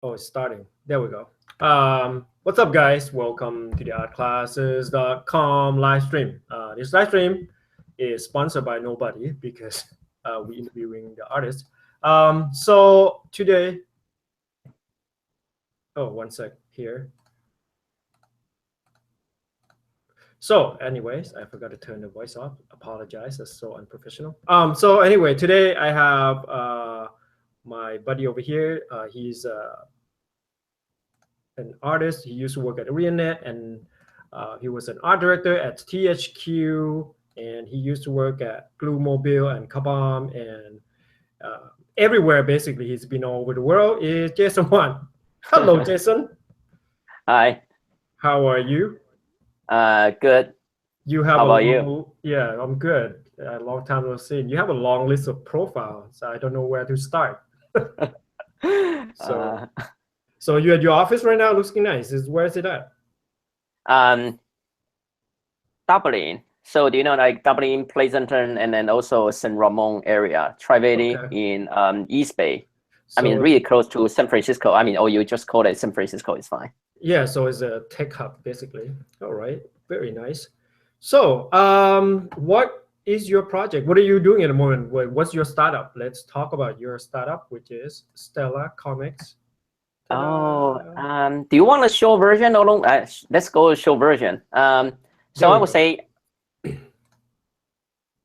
Oh, it's starting. There we go. What's up, guys? Welcome to the artclasses.com live stream. This live stream is sponsored by nobody because we're interviewing the artists. So today, oh, one sec here. So anyways, I forgot to turn the voice off. Apologize, that's so unprofessional. So anyway, today I have my buddy over here. He's an artist. He used to work at ArenaNet, and he was an art director at THQ, and he used to work at Glu Mobile and Kabam, and everywhere basically. He's been all over the world. Is Jason Juan? Hello, Jason. Hi. How are you? Good. You have How about you? Yeah, I'm good. A long time no see. You have a long list of profiles. I don't know where to start. So you're at your office right now. Looking nice. Where is it at? Dublin. So do you know like Dublin, Pleasanton, and then also San Ramon area, Tri-Valley in East Bay. So, I mean, really close to San Francisco. I mean, or you just call it San Francisco, it's fine. Yeah, so it's a tech hub basically. All right, very nice. So what is your project? What are you doing at the moment? What's your startup? Let's talk about your startup, which is Stella Comics. Oh, do you want a show version or long? Let's go show version. So I would say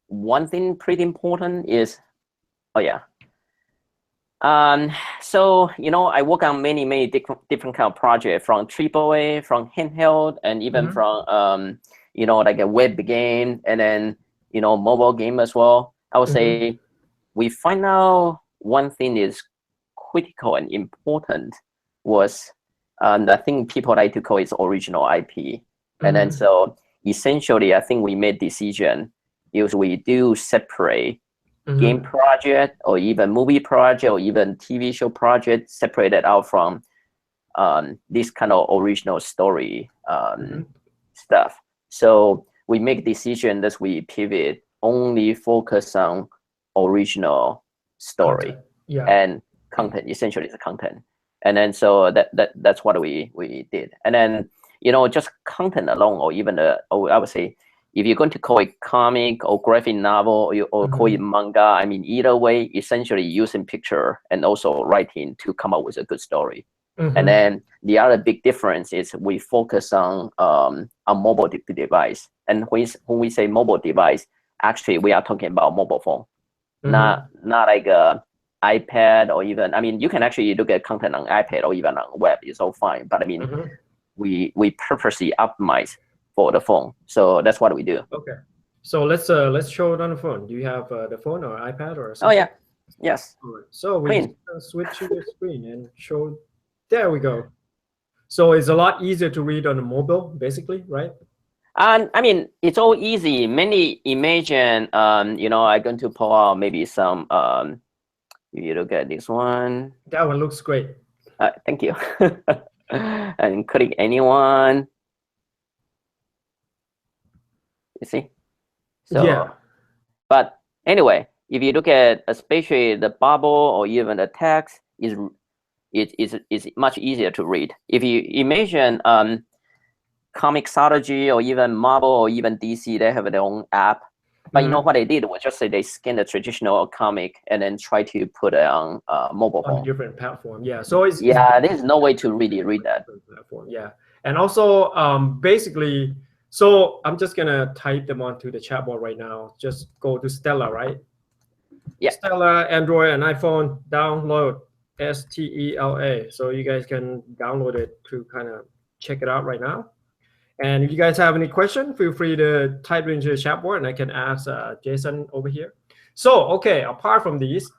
one thing pretty important is, so you know, I work on many different kind of projects, from AAA, from handheld, and even from you know, like a web game, and then you know, mobile game as well. I would say we find out one thing is critical and important was the thing people like to call is original IP. And then so essentially, I think we made decision is we do separate game project or even movie project or even TV show project separated out from this kind of original story stuff. So we make decision that we pivot only focus on original story and content. Essentially, the content. And then so that's what we did. And then you know, just content alone, or even I would say, if you're going to call it comic or graphic novel or call it manga, I mean, either way, essentially using picture and also writing to come up with a good story. And then the other big difference is we focus on mobile device. And when we say mobile device, actually we are talking about mobile phone, not like a iPad or even, I mean, you can actually look at content on iPad or even on web, it's all fine. But I mean, we purposely optimize for the phone. So that's what we do. Okay. So let's show it on the phone. Do you have the phone or iPad or something? Oh yeah. Yes. All right. So we switch to the screen and show. There we go. So it's a lot easier to read on the mobile, basically, right? I mean, it's all easy. Many imagine, you know, I'm going to pull out maybe some. If you look at this one. That one looks great. Thank you. And click anyone. You see? So, yeah. But anyway, if you look at especially the bubble or even the text, it's much easier to read. If you imagine Comixology or even Marvel or even DC, they have their own app. But you know what they did was just say they scan the traditional comic and then try to put it on mobile phone. On different platform, yeah. So it's there's no way to really read that. Platform, yeah. And also, basically, so I'm just gonna type them onto the chat board right now. Just go to Stella, right? Yeah. Stella, Android and iPhone, download STELA. So you guys can download it to kind of check it out right now. And if you guys have any question, feel free to type it into the chat board and I can ask Jason over here. So, okay, apart from these,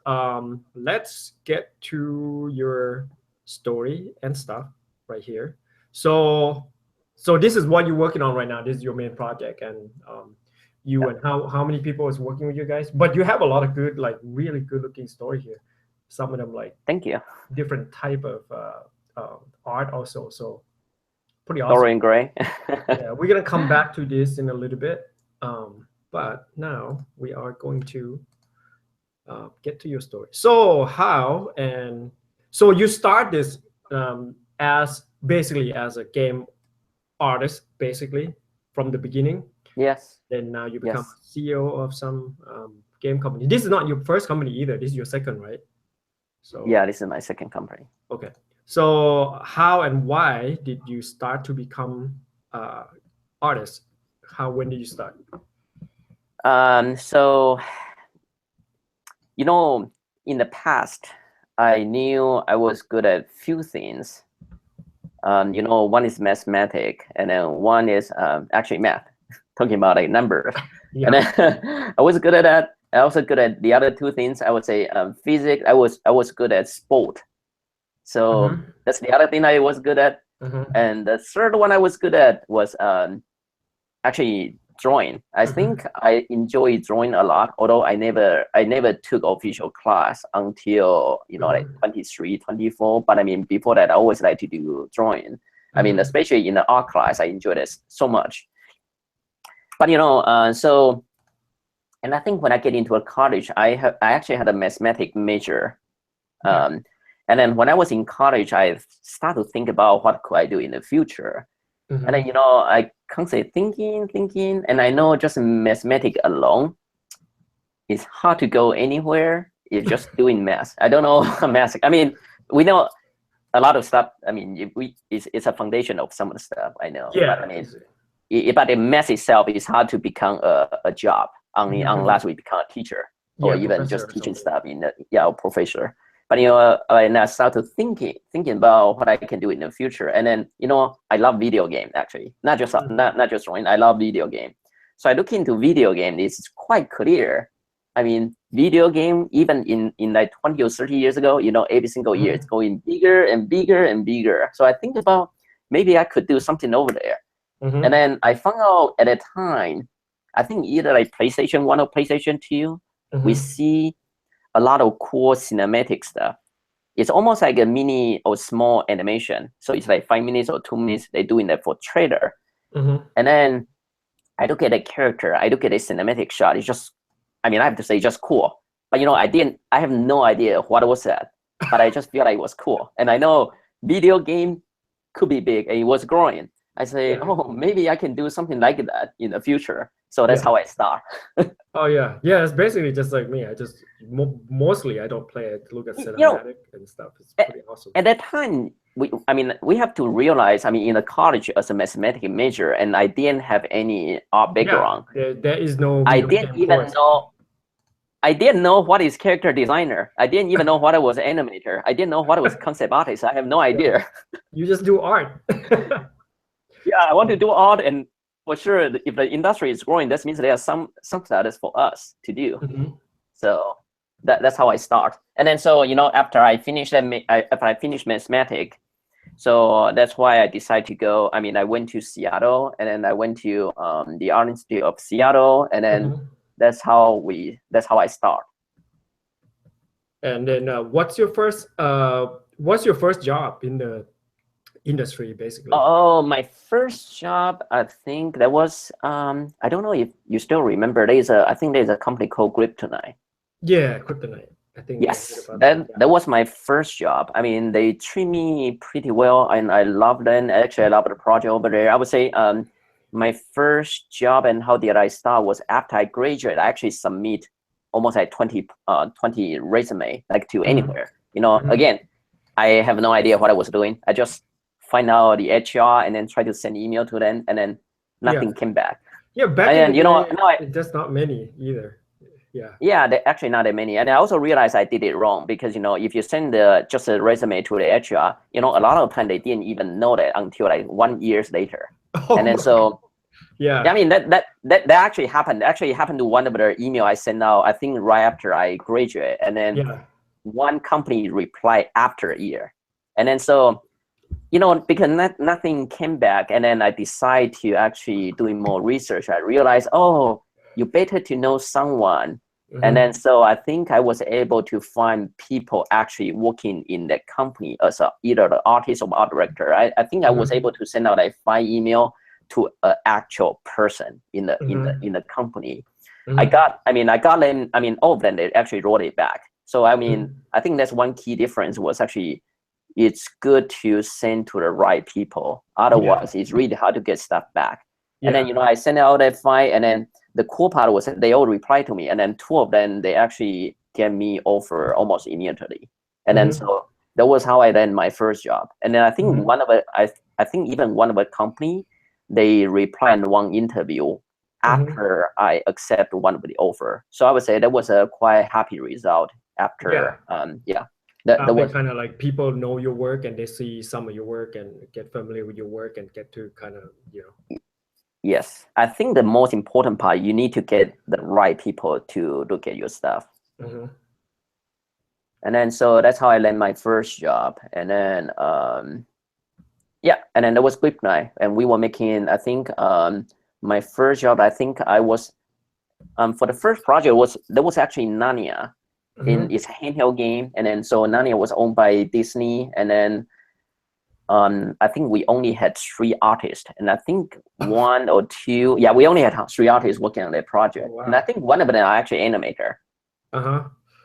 let's get to your story and stuff right here. So this is what you're working on right now. This is your main project, and and how many people is working with you guys? But you have a lot of good, like really good looking story here. Some of them like thank you. Different type of art also. So pretty awesome. Dorian Gray. Yeah, we're gonna come back to this in a little bit, but now we are going to get to your story. So so you start this as basically as a game artist, basically from the beginning. Yes. Then now you become Yes. CEO of some game company. This is not your first company either. This is your second, right? So Yeah, this is my second company. okay. So how and why did you start to become artist? When did you start? So, you know, in the past, I knew I was good at few things. You know, one is mathematics, and then one is actually math, talking about like numbers. Yeah. And then I was good at that. I also good at the other two things. I would say physics. I was good at sport. So that's the other thing I was good at. And the third one I was good at was actually drawing. I think I enjoy drawing a lot, although I never took official class until, you know, like 23, 24. But I mean, before that, I always like to do drawing. I mean, especially in the art class, I enjoyed it so much. But, you know, and I think when I get into a college, I actually had a mathematics major. And then when I was in college, I started to think about what could I do in the future. And then, you know, I constantly thinking, and I know just mathematics alone, it's hard to go anywhere if just doing math. I don't know math. I mean, we know a lot of stuff. I mean, it's a foundation of some of the stuff I know. Yeah. But I mean, but the math itself is hard to become a job only unless we become a teacher or even just teaching stuff in a professor. But, you know, and I started thinking about what I can do in the future. And then, you know, I love video game, actually, not just drawing. I love video game. So I look into video game. It's quite clear. I mean, video game, even in like 20 or 30 years ago, you know, every single year it's going bigger and bigger and bigger. So I think about maybe I could do something over there. And then I found out at a time, I think either like PlayStation 1 or PlayStation 2, we see a lot of cool cinematic stuff. It's almost like a mini or small animation. So it's like 5 minutes or 2 minutes. They're doing that for trailer. And then I look at the character. I look at the cinematic shot. It's just, I mean, I have to say, just cool. But, you know, I have no idea what was that. But I just feel like it was cool. And I know video game could be big, and it was growing. I say, oh, maybe I can do something like that in the future. So that's how I start. Oh yeah, it's basically just like me. I just mostly I don't play it. Look at cinematic and stuff. It's pretty awesome. At that time, we have to realize. I mean, in the college as a mathematics major, and I didn't have any art background. Yeah, there is no. I didn't even know. I didn't know what is character designer. I didn't even know what I was animator. I didn't know what was concept artist. I have no idea. You just do art. Yeah, I want to do art, and for sure, if the industry is growing, that means there's some status for us to do. So that's how I start. And then, so, you know, after I finished mathematics, so that's why I decided to go. I mean, I went to Seattle, and then I went to the Art Institute of Seattle, and then that's how I start. And then, what's your first job in the industry, basically? Oh, my first job, I think that was I don't know if you still remember. I think there's a company called Kryptonite. Yeah, Kryptonite. I think. Yes, that was my first job. I mean, they treat me pretty well, and I love them. Actually, I love the project over there. I would say my first job and how did I start was after I graduated. I actually submit almost like 20 resume, like to anywhere. You know, again, I have no idea what I was doing. I just find out the HR and then try to send email to them, and then nothing came back. Yeah, back then, you know, just not many either. Yeah, actually not that many. And I also realized I did it wrong because, you know, if you send just a resume to the HR, you know, a lot of the time they didn't even know that until like 1 year later. And then so, I mean, that actually happened. Actually happened to one of the email I sent out, I think right after I graduated. And then one company replied after a year. And then so, you know, because nothing came back, and then I decided to actually doing more research. I realized, oh, you better to know someone. And then so I think I was able to find people actually working in that company as either the artist or art director. I think I was able to send out like 5 email to an actual person in the company. I got them. I mean, all of them, they actually wrote it back. So I mean, I think that's one key difference was actually it's good to send to the right people. Otherwise, it's really hard to get stuff back. And then, I sent out that file, and then the cool part was that they all replied to me, and then 2 of them, they actually gave me offer almost immediately. And then so that was how I landed my first job. And then I think one of it, I think even one of the company, they replied in one interview after I accept one of the offer. So I would say that was a quite happy result after, that was kind of like people know your work and they see some of your work and get familiar with your work and get to kind of, Yes, I think the most important part, you need to get the right people to look at your stuff. And then so that's how I landed my first job. And then and then there was Grip9, and we were making, I think my first job, I think I was for the first project there was actually Narnia. It's a handheld game, and then so Narnia was owned by Disney, and then I think we only had 3 artists, and I think 1 or 2, we only had 3 artists working on that project. And I think one of them are actually animator.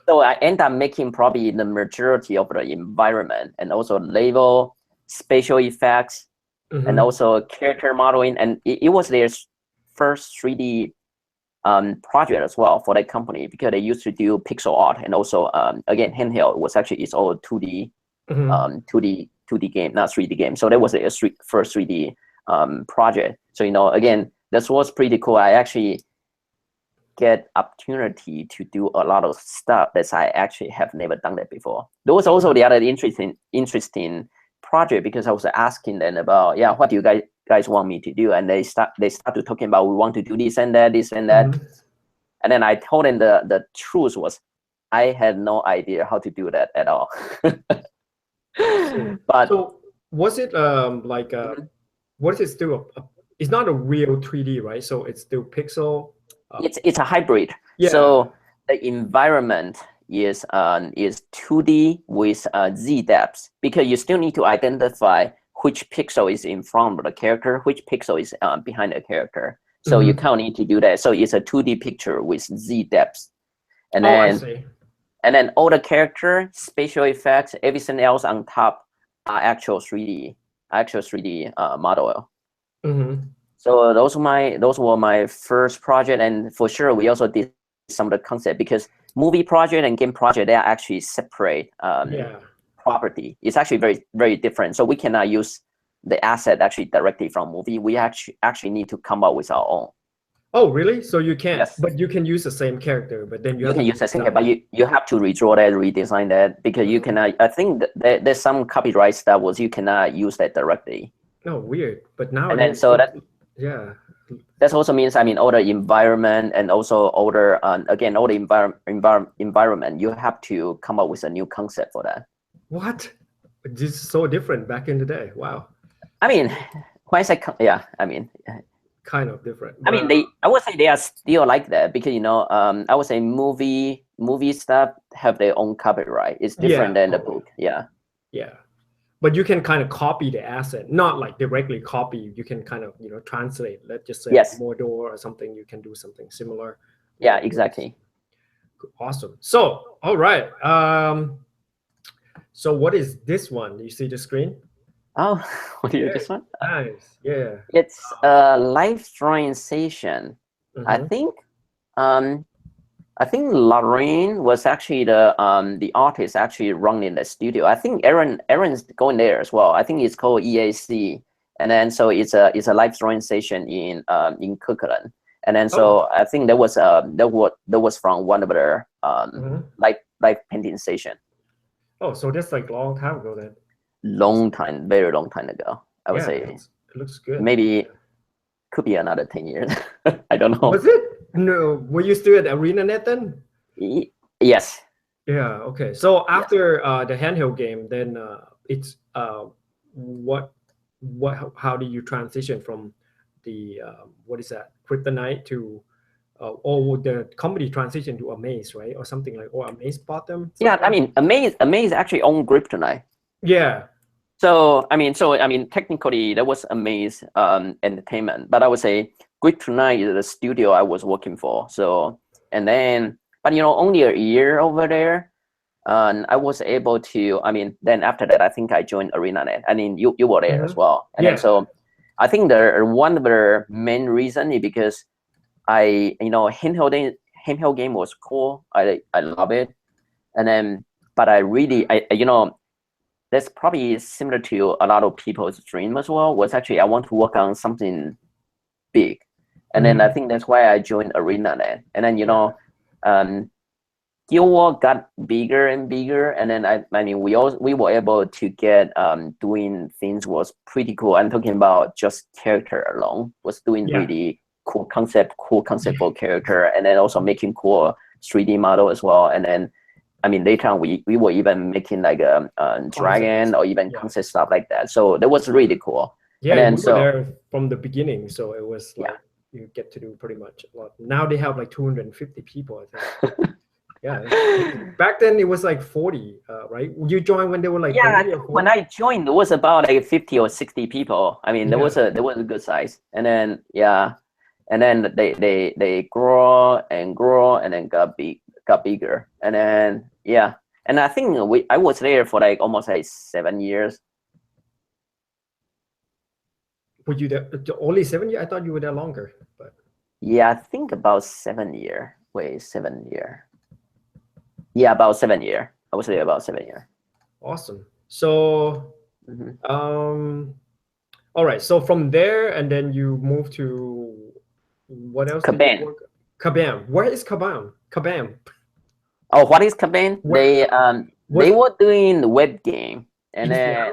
So I end up making probably the majority of the environment, and also level, spatial effects, and also character modeling. And it was their first 3D project as well for that company, because they used to do pixel art, and also again, handheld was actually its own 2D 2D game, not 3D game. So that was their first 3D project. So again, that was pretty cool. I actually get opportunity to do a lot of stuff that I actually have never done that before. There was also the other interesting project, because I was asking them about, what do you guys want me to do? And they started talking about, we want to do this and that. And then I told them the truth was, I had no idea how to do that at all. But so was it what is it still? It's not a real 3D, right? So it's still pixel. It's a hybrid. So the environment is 2D with Z depths, because you still need to identify which pixel is in front of the character, which pixel is behind the character. So you kind of need to do that. So it's a 2D picture with Z depths, and then all the character, spatial effects, everything else on top are actual 3D model. So those were my first project, and for sure we also did some of the concept, because movie project and game project, they are actually separate property. It's actually very, very different. So we cannot use the asset actually directly from movie. We actually need to come up with our own. Oh, really? So you can't, yes. But you can use the same character, but then you can use the same character, but you have to redraw that, redesign that, because you cannot, I think that there's some copyright stuff was you cannot use that directly. Oh, weird. But now, and then so that, that also means, I mean, all the environment, and also all the, again, all the environment, you have to come up with a new concept for that. What? This is so different back in the day. Wow. I mean, when I say, I mean, kind of different. I mean, I would say they are still like that, because I would say movie stuff have their own copyright. It's different than the book. Yeah. But you can kind of copy the asset, not like directly copy. You can kind of translate. Let's just say Mordor or something. You can do something similar. Yeah, exactly. Awesome. So all right. So what is this one? Do you see the screen? Oh, what is this one? Nice. Yeah. It's a live drawing session. I think Lorraine was actually the artist actually running the studio. I think Aaron's going there as well. I think it's called EAC, and then so it's a live drawing session in Kirkland. And then so I think that was from one of their live painting session. Oh, so that's like a long time ago then. Long time, very long time ago. I would say it looks good. Maybe could be another 10 years. I don't know. Was it? No. Were you still at ArenaNet then? Yes. Yeah. Okay. So after the handheld game, then it's how do you transition from the what is that, Kryptonite to or the company transition to Amaze, right, or something like, or Amaze bought them? Yeah, I mean, Amaze actually owned Kryptonite. Yeah. So I mean, technically that was Amaze Entertainment, but I would say Kryptonite is the studio I was working for. So, and then, but only a year over there, and I was able to, I mean, then after that, I think I joined ArenaNet. I mean, you were there as well. And then so I think one of the main reason is because handheld game was cool. I love it. And then, but I really, that's probably similar to a lot of people's dream as well, was actually, I want to work on something big. And then I think that's why I joined ArenaNet. And then, Guild War got bigger and bigger, and then I mean we were able to get doing things was pretty cool. I'm talking about just character alone was doing really cool conceptual character, and then also making cool 3D model as well. And then I mean later on we were even making like a dragon or even concept stuff like that. So that was really cool. Yeah, and we were there from the beginning, so it was like you get to do pretty much a lot. Now they have like 250 people, I think. Yeah, back then it was like 40, right? You joined when they were like 30 or 40? When I joined, it was about like 50 or 60 people. I mean, there was a good size, and then and then they grow and then got bigger, and then and I think I was there for like almost like 7 years. Were you there only 7 years? I thought you were there longer, but yeah, I think about 7 years. Wait, 7 years. Yeah, about 7 years. I was there about 7 years. Awesome. So, all right. So from there, and then you moved to what else? Kabam. Kabam. Where is Kabam? Kabam. Oh, what is Kabam? They were doing the web game, and then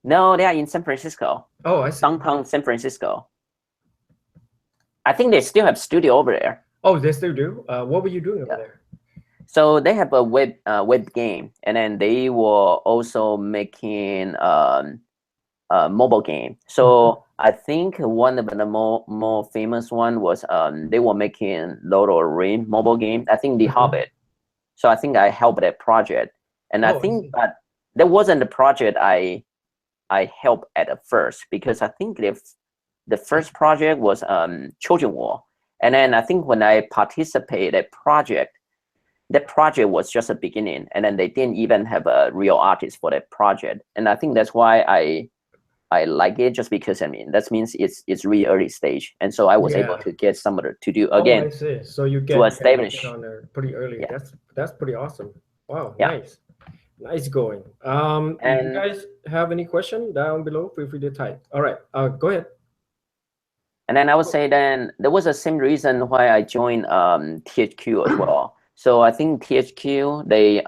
no, they are in San Francisco. Oh, I see. Downtown San Francisco. I think they still have studio over there. Oh, they still do. What were you doing over there? So they have a web game, and then they were also making a mobile game. So I think one of the more famous one was they were making Lord of the Rings mobile game. I think The Hobbit. So I think I helped that project, and I think that wasn't the project I helped at first, because I think the first project was Children War, and then I think when I participated that project was just a beginning, and then they didn't even have a real artist for that project. And I think that's why I like it, just because I mean that means it's really early stage, and so I was able to get somebody to do again. Oh, I see. So you get on there pretty early. That's pretty awesome. Wow, nice going. If you guys have any question down below, feel free to type. All right, go ahead. And then I would say then there was the same reason why I joined THQ as well. So I think THQ, the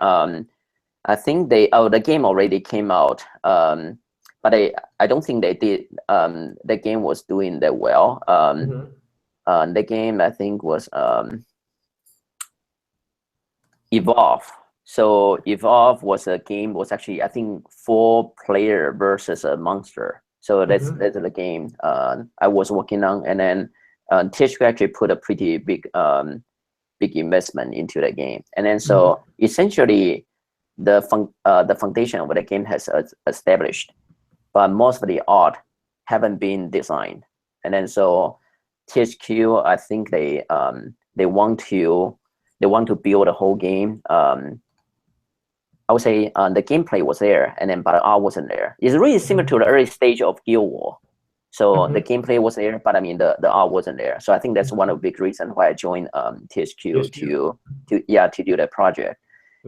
game already came out, but I don't think they did. The game was doing that well. The game I think was Evolve. So Evolve was a game was actually I think 4-player versus a monster. So that's the game I was working on, and then THQ actually put a pretty big investment into the game, and then so essentially the foundation of the game has established, but most of the art haven't been designed. And then so THQ, I think they want to build a whole game. I would say the gameplay was there, and then but the art wasn't there. It's really similar to the early stage of Guild War. So the gameplay was there, but I mean the art wasn't there. So I think that's one of the big reasons why I joined THQ to do that project.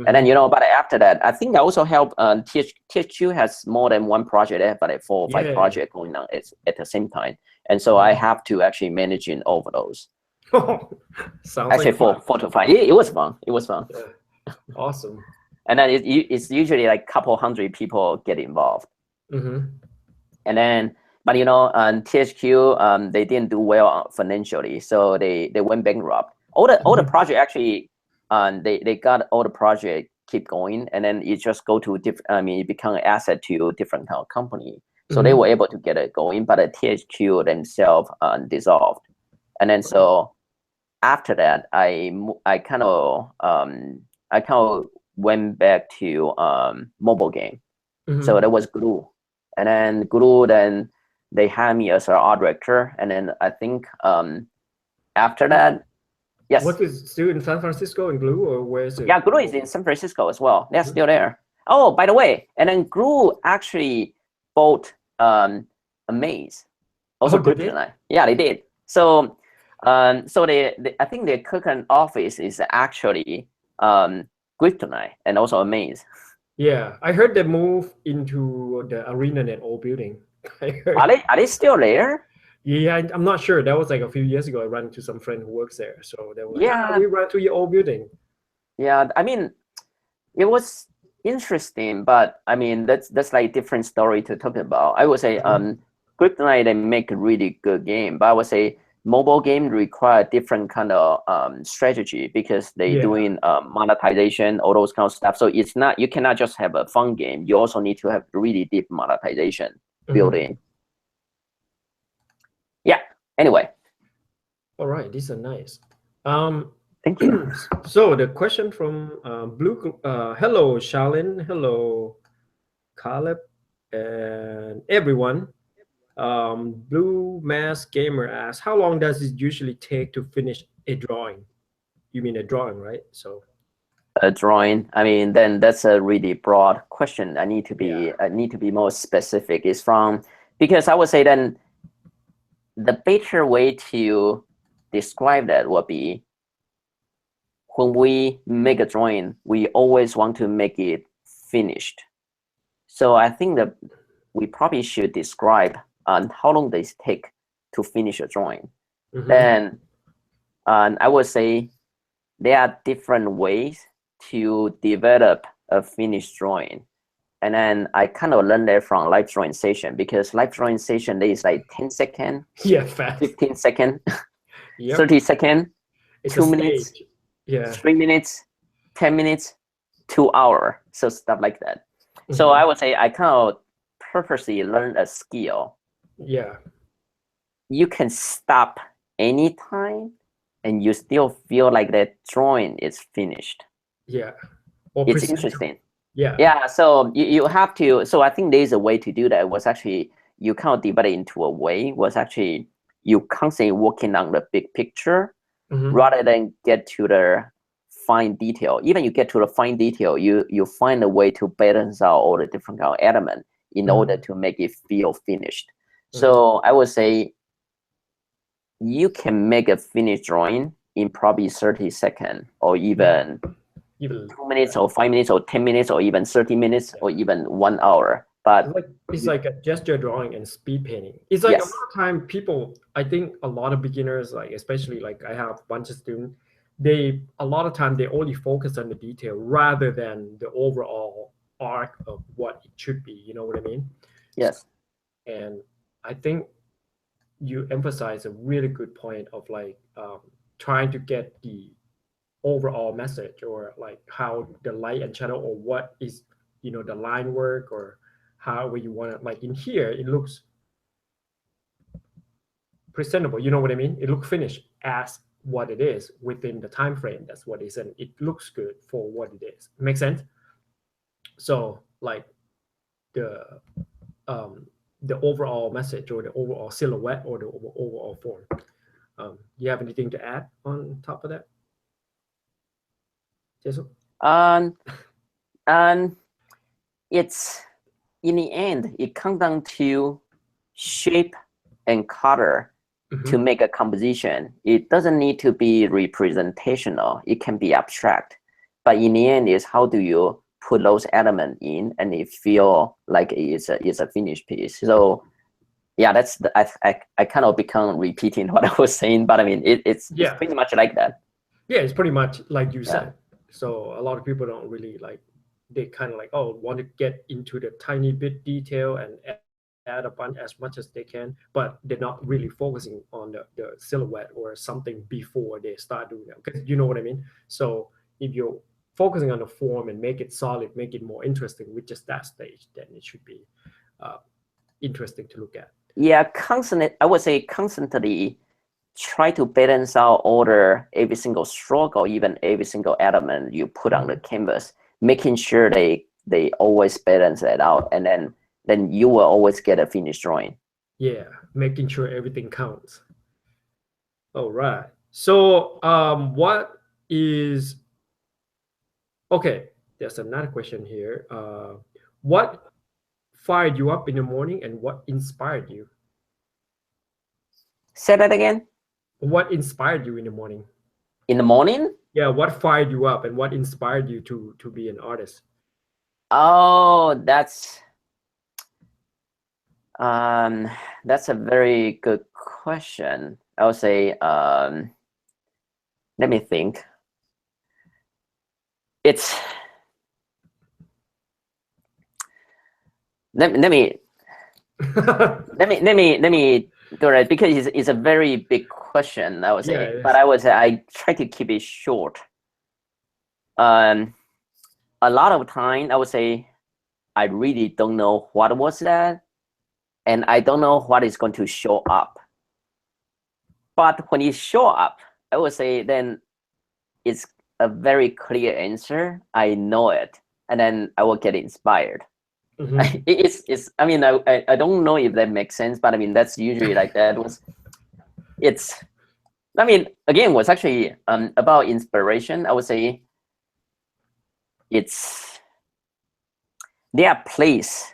And then but after that, I think I also helped THQ has more than one project. They have like 4 or 5 projects going on at the same time, and so I have to actually manage in over those. Sounds actually like 4 to 5. It was fun. It was fun. Yeah. Awesome. And then it's usually like a couple hundred people get involved. And then, but THQ they didn't do well financially, so they went bankrupt. All the project actually they got all the project keep going, and then it just go to different. I mean, it become an asset to different kind of company. So they were able to get it going, but the THQ themselves dissolved. And then so after that, I kind of went back to mobile game. So that was Glu, and then Glu, then they hired me as an art director, and then I think after that, Yes. What is still in San Francisco in Glu, or where is it? Yeah, Glu is in San Francisco as well. They're still there. Oh, by the way, and then Glu actually bought Amaze. Also did they? Kryptonite. Yeah, they did. So so they I think their current office is actually Kryptonite and also Amaze. Yeah, I heard they moved into the ArenaNet old building. I heard. Are they still there? Yeah, I'm not sure. That was like a few years ago. I ran into some friend who works there, so they were like, Yeah. we ran to your old building. Yeah, I mean, it was interesting, but I mean that's like a different story to talk about. I would say Kryptonite, they make a really good game, but I would say mobile game require different kind of strategy because they doing monetization, all those kind of stuff. So it's not, you cannot just have a fun game. You also need to have really deep monetization building. Yeah. Anyway. All right, these are nice. Thank you. So the question from Blue, hello Shalin, hello Caleb, and everyone. Blue Mask Gamer asks, how long does it usually take to finish a drawing? You mean a drawing, right? So a drawing. I mean, then that's a really broad question. I need to be more specific. Is from, because I would say then the better way to describe that would be, when we make a drawing, we always want to make it finished. So I think that we probably should describe how long does it take to finish a drawing. Then I would say there are different ways to develop a finished drawing. And then I kind of learned that from live drawing session, because live drawing session there is like 10 seconds, fast. 15 seconds, 30 seconds, it's 2 minutes, 3 minutes, 10 minutes, 2 hours, so stuff like that. So I would say I kind of purposely learn a skill. You can stop anytime and you still feel like that drawing is finished. It's interesting. So you have to, so I think there's a way to do that. Was actually, you kind of divide it into a way, was actually you constantly working on the big picture rather than get to the fine detail. Even you get to the fine detail, you find a way to balance out all the different kind of elements in order to make it feel finished. So I would say you can make a finished drawing in probably 30 seconds, or even 2 minutes or 5 minutes or 10 minutes or even 30 minutes or even 1 hour. But it's like a gesture drawing and speed painting. It's like a lot of time people, I think a lot of beginners, like especially like I have a bunch of students, a lot of time they only focus on the detail rather than the overall arc of what it should be. You know what I mean? Yes. And I think you emphasize a really good point of like trying to get the overall message, or like how the light and shadow, or what is, the line work, or how you want to, like in here it looks presentable, you know what I mean? It looks finished as what it is within the time frame. That's what it is, and it looks good for what it is. Make sense? So like the overall message, or the overall silhouette, or the overall form. You have anything to add on top of that, Jason? It's, in the end, it comes down to shape and color to make a composition. It doesn't need to be representational. It can be abstract. But in the end, is how do you put those elements in and it feel like it's a finished piece. So yeah, that's I kind of become repeating what I was saying, but I mean it's pretty much like that. Yeah, it's pretty much like you said. So a lot of people don't really like, they kind of like, want to get into the tiny bit detail and add a bunch as much as they can, but they're not really focusing on the silhouette or something before they start doing that, because you know what I mean. So if you're focusing on the form and make it solid, make it more interesting with just that stage, then it should be interesting to look at. Yeah, I would say constantly try to balance out every single stroke or even every single element you put on the canvas, making sure they always balance that out, and then you will always get a finished drawing. Yeah, making sure everything counts. All right. So what is okay? There's another question here. What fired you up in the morning, and what inspired you? Say that again. What inspired you in the morning? In the morning? Yeah, what fired you up, and what inspired you to be an artist? Oh, that's a very good question. I would say, let me think. It's let me do it because it's a very big question. I would say, Yeah, but I try to keep it short. A lot of time I would say I really don't know what was that, and I don't know what is going to show up. But when it show up, I would say then it's a very clear answer. I know it, and then I will get inspired. Mhm. It's I mean I don't know if that makes sense, but I mean that's usually like that. It's I mean again was actually about inspiration. I would say it's their place.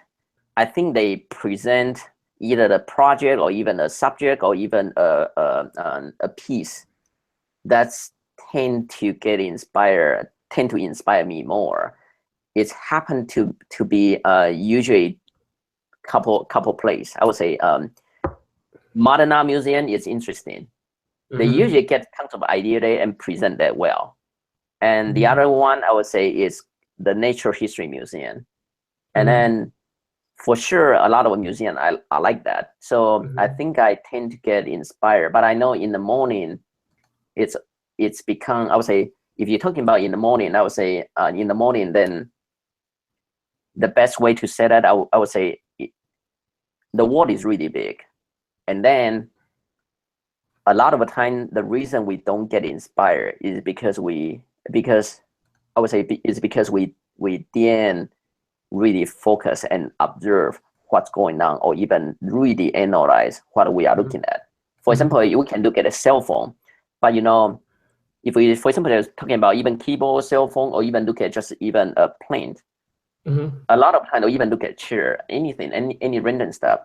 I think they present either the project or even a subject or even a piece that's tend to inspire me more. It's happened to be usually couple place. I would say modern art museum is interesting. They Mhm. usually get tons of idea there and present that well. And the Mhm. other one I would say is the Natural History Museum. And Mhm. then for sure a lot of museum I like that. So I Mhm. think I tend to get inspired. But I know in the morning it's become, I would say, if you're talking about in the morning, I would say in the morning, then the best way to say that, I would say the world is really big. And then a lot of the time, the reason we don't get inspired is because I would say is because we didn't really focus and observe what's going on, or even really analyze what we are looking at. For Mhm. example, you can look at a cell phone, but if we, for example, are talking about even keyboard, cell phone, or even look at just even a plane, Mhm. a lot of time, or even look at chair, anything, any random stuff.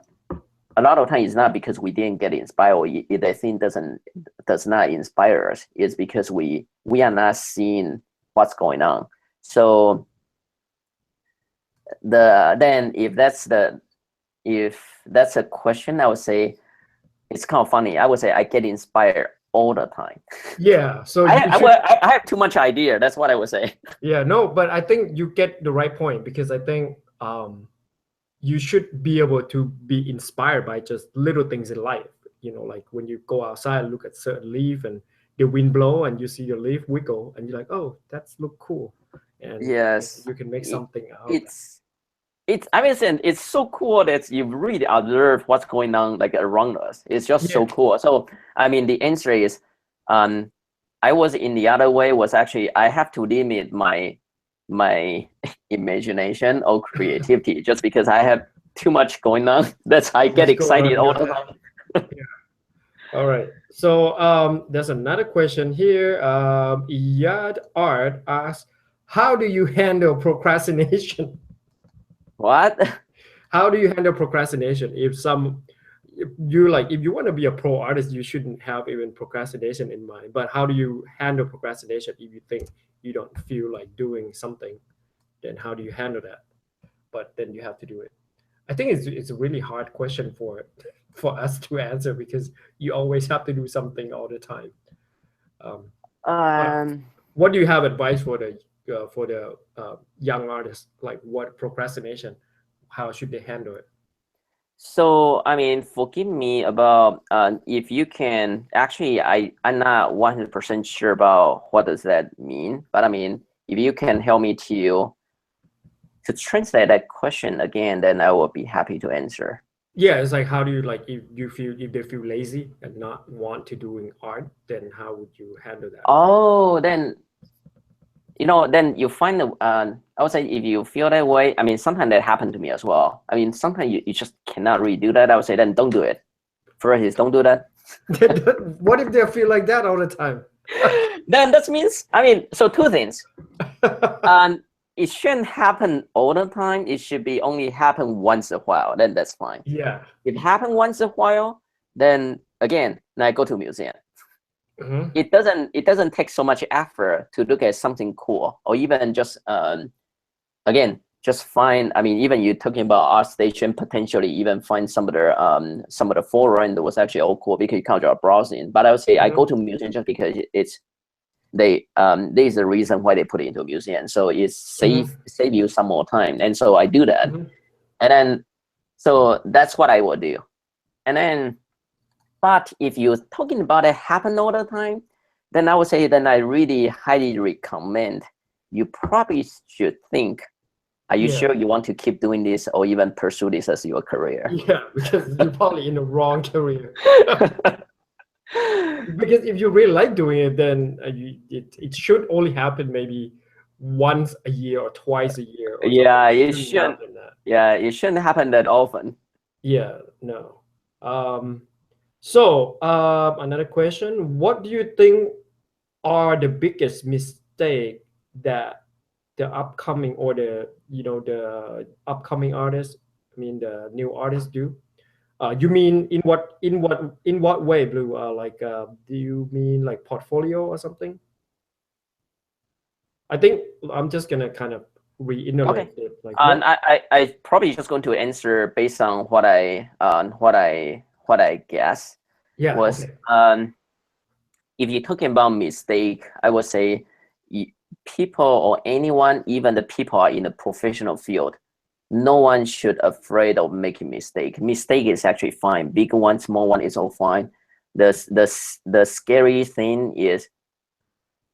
A lot of time it's not because we didn't get inspired, or if the thing does not inspire us. It's because we are not seeing what's going on. So then if that's a question, I would say it's kind of funny. I would say I get inspired all the time. Yeah, so you should. I have too much idea. That's what I would say. Yeah, no, but I think you get the right point, because I think you should be able to be inspired by just little things in life. Like when you go outside and look at certain leaf and the wind blow and you see your leaf wiggle and you're like, oh, that's look cool, and Yes, you can make something out of that. it's I mean it's so cool that you really observe what's going on like around us. It's just so Yeah. cool. So I mean the answer is I was in the other way was actually I have to limit my imagination or creativity just because I have too much going on. That's I get What's going on excited in all your the head? time. All right. So there's another question here. Yad Art asks, how do you handle procrastination? What? How do you handle procrastination? If you want to be a pro artist, you shouldn't have even procrastination in mind. But how do you handle procrastination if you think you don't feel like doing something? Then how do you handle that? But then you have to do it. I think it's a really hard question for us to answer, because you always have to do something all the time. Um, but Um what do you have advice for the young artists? Like, what procrastination? How should they handle it? So I mean, forgive me about if you can actually I'm not 100% sure about what does that mean, but I mean if you can help me to translate that question again, then I will be happy to answer. Yeah, it's like, how do you, like, if they feel lazy and not want to doing art, then how would you handle that? Oh, then then you find the I would say if you feel that way, I mean sometimes that happened to me as well. I mean sometimes you just cannot really do that. I would say then don't do it. First is don't do that. What if they feel like that all the time? Then that means, I mean, so two things. It shouldn't happen all the time. It should be only happen once a while. Then that's fine. Yeah. If it happen once a while, then again, now I go to museum. Mm-hmm. It doesn't take so much effort to look at something cool, or even just again, just find. I mean, even you're talking about ArtStation, potentially even find some of the forum that was actually all cool because you can't just browsing. But I would say I go to museum just because it's there's a reason why they put it into a museum. So it's save you some more time, and so I do that, and then so that's what I will do, and then. But if you're talking about it happen all the time, then I would say then I really highly recommend you probably should think, are you sure you want to keep doing this or even pursue this as your career? Yeah, because you're probably in the wrong career. Because if you really like doing it, then it should only happen maybe once a year or twice a year. Or Yeah, it shouldn't shouldn't. happen that. Yeah, it shouldn't happen that often. Yeah, no. So another question: what do you think are the biggest mistake that the upcoming or the upcoming artists, I mean the new artists do? You mean in what way, Blue? Like, do you mean like portfolio or something? I think I'm just gonna kind of reiterate it. Like, I probably just going to answer based on what I guess was if you're talking about mistake, I would say people or anyone, even the people are in the professional field, no one should afraid of making mistake. Mistake is actually fine. Big one, small one is all fine. The scary thing is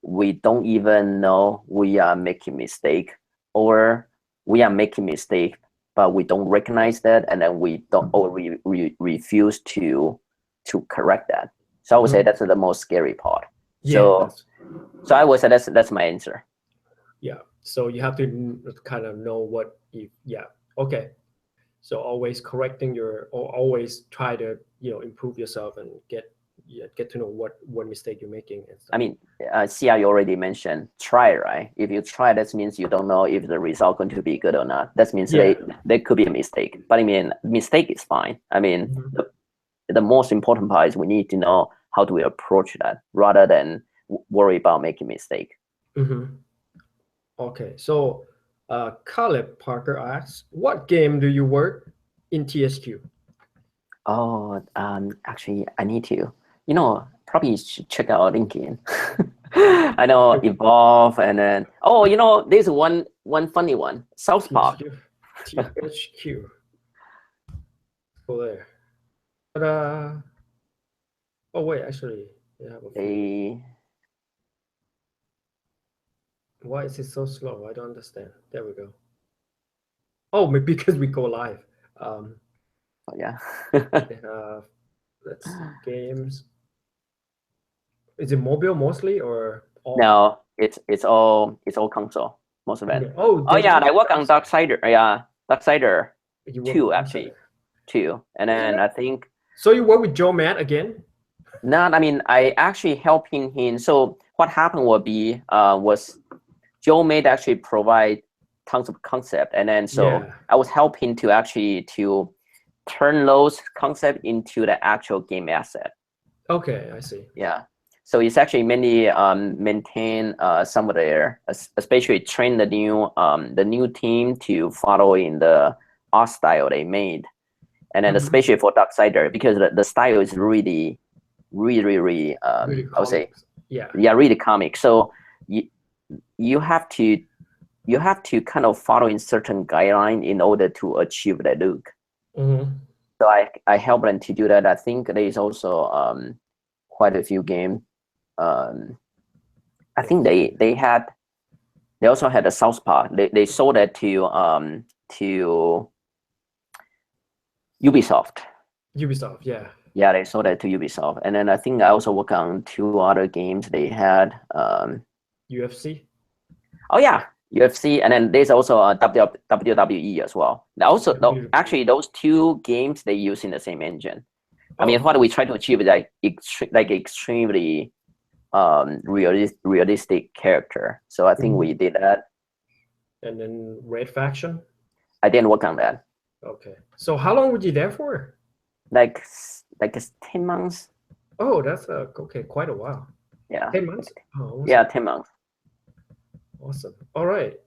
we don't even know we are making mistake, or we are making mistake, but we don't recognize that, and then we don't, or we refuse to correct that. So I would say that's the most scary part. So I would say that's my answer. Yeah. So you have to kind of know what okay. So always correcting or always try to improve yourself and get to know what mistake you're making and stuff. I mean, Xia, you already mentioned try, right? If you try, that means you don't know if the result going to be good or not. That means there could be a mistake. But I mean, mistake is fine. I mean, the most important part is we need to know how do we approach that rather than worry about making mistake. Okay, so Caleb Parker asks, what game do you work in THQ? Oh, actually, I need to, probably should check out LinkedIn. I know Evolve, and then there's one funny one, South Park. THQ. Go there. Ta-da. Oh wait, actually, they have a. Why is it so slow? I don't understand. There we go. Oh, maybe because we go live. Oh yeah. Let's see, games. Is it mobile mostly or all? No, it's all console, most of it. Okay. Oh yeah, I work on Darksider. Yeah, Darksider 2 actually, 2, and then I think. So you work with Joe Matt again? Not, I mean, I actually helping him. So what happened will be was Joe Matt actually provide tons of concept, and then I was helping to actually to turn those concept into the actual game asset. Okay, I see. Yeah. So it's actually mainly maintain some of their, especially train the new team to follow in the art style they made, and then especially for Darksider because the style is really I would say really comic. So you have to kind of follow in certain guideline in order to achieve that look. So I help them to do that. I think there is also quite a few games. I think they also had a South Park. They sold it to Ubisoft. Ubisoft, yeah. Yeah, they sold it to Ubisoft, and then I think I also work on 2 other games they had. UFC. Oh yeah, UFC, and then there's also a WWE as well. Also, actually, those 2 games they use in the same engine. I mean, what we try to achieve is like extremely realistic character. So I think we did that. And then Red Faction. I didn't work on that. Okay. So how long were you there for? Like 10 months. Oh, that's okay, quite a while. Yeah. 10 months? Oh, awesome. Yeah, 10 months. Awesome. All right.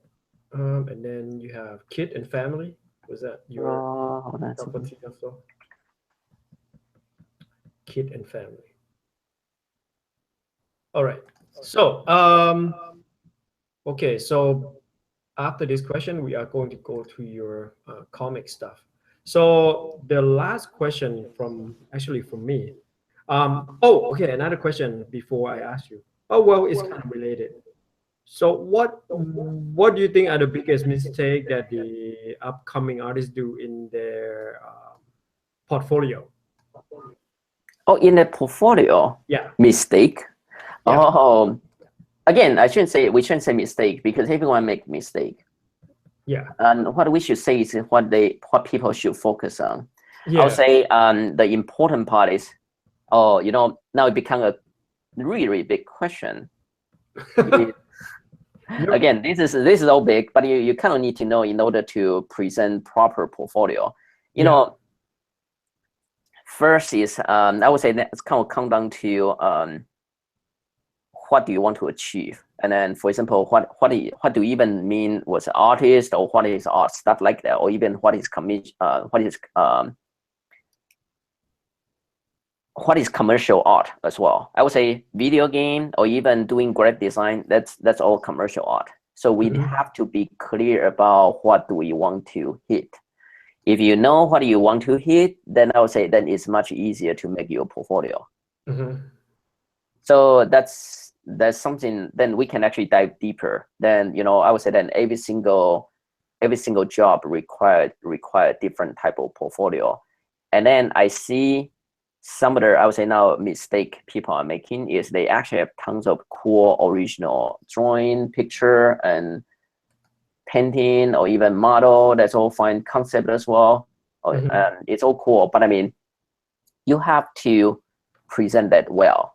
And then you have kid and family. Was that your property also? Kid and family. All right. So, okay. So after this question, we are going to go to your comic stuff. So the last question from me. Oh, okay. Another question before I ask you. Oh, well, it's kind of related. So what do you think are the biggest mistake that the upcoming artists do in their portfolio? Oh, in the portfolio? Yeah. Mistake? Yeah. Oh, again, we shouldn't say mistake because everyone make mistake. Yeah. And what we should say is what people should focus on. Yeah. I would say the important part is, now it become a really, really big question. Again, this is all big, but you kind of need to know in order to present proper portfolio. You know, first is I would say that's kind of come down to what do you want to achieve, and then for example, what do you even mean was artist, or what is art, stuff like that, or even what is commercial art as well. I would say video game or even doing graphic design, that's all commercial art. So we have to be clear about what do we want to hit. If you know what you want to hit, then I would say then it's much easier to make your portfolio. So that's something. Then we can actually dive deeper. Then I would say then every single job require different type of portfolio. And then I see some other, I would say now, mistake people are making is they actually have tons of cool original drawing, picture, and painting, or even model. That's all fine, concept as well. And it's all cool, but I mean, you have to present that well.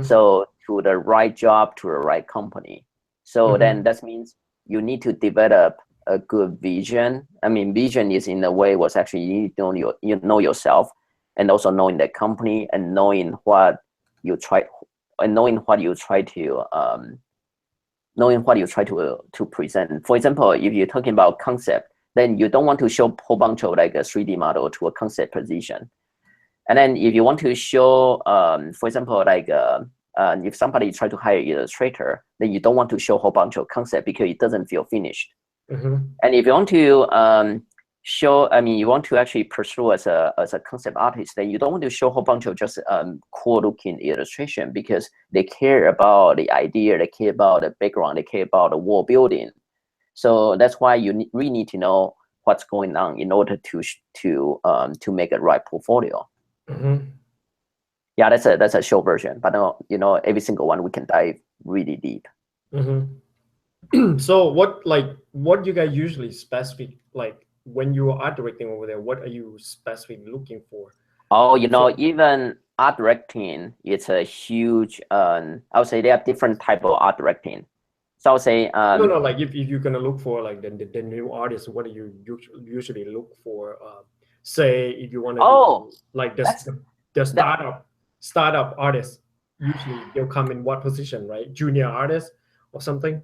So to the right job, to the right company. So then that means you need to develop a good vision. I mean, vision is in a way was actually you know yourself, and also knowing the company, and knowing what you try to present. For example, if you're talking about concept, then you don't want to show a whole bunch of like a 3D model to a concept position. And then if you want to show, for example, like if somebody try to hire illustrator, then you don't want to show a whole bunch of concept because it doesn't feel finished. And if you want to you want to actually pursue as a concept artist, then you don't want to show a whole bunch of just cool looking illustration, because they care about the idea, they care about the background, they care about the world building. So that's why you really need to know what's going on in order to make a right portfolio. Yeah, that's a short version, but every single one we can dive really deep. So what you guys usually specific, like when you are art directing over there, what are you specifically looking for? Oh, even art directing, it's a huge, I would say there are different type of art directing. So I would say no, like if you're gonna look for like the new artists, what do you usually look for? Say if you want to do like the startup artists, usually they'll come in what position, right? Junior artist or something?